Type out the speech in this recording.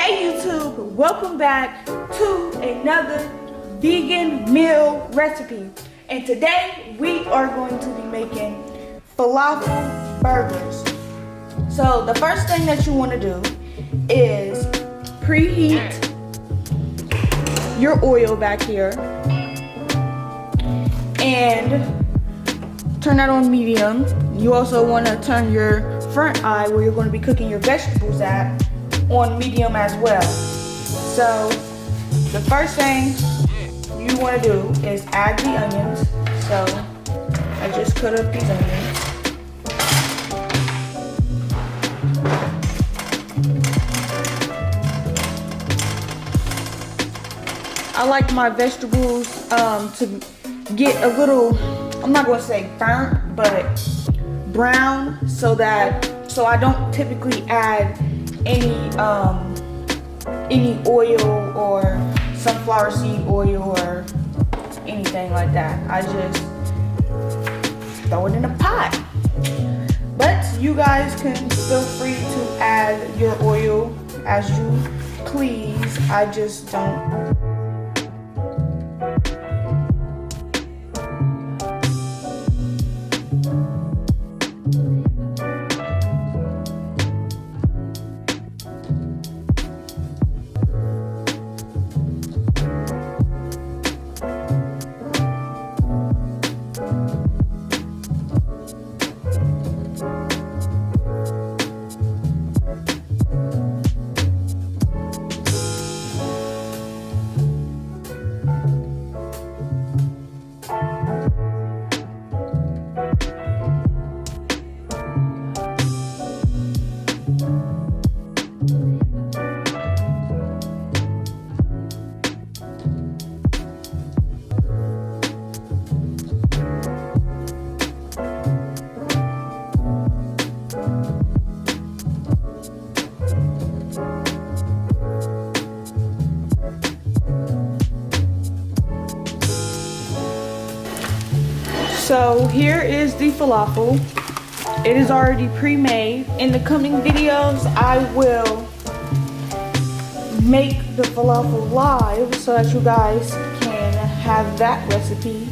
Hey YouTube, welcome back to another vegan meal recipe. And today we are going to be making falafel burgers. So the first thing that you want to do is preheat your oil back here and turn that on medium. You also want to turn your front eye, where you're going to be cooking your vegetables at, on medium as well. So the first thing you want to do is add the onions. So I just cut up these onions. I like my vegetables to get a little, I'm not going to say burnt, but brown, so I don't typically add any oil or sunflower seed oil or anything like that. I just throw it in a pot. But you guys can feel free to add your oil as you please. I just don't. So here is the falafel. It is already pre-made. In the coming videos, I will make the falafel live so that you guys can have that recipe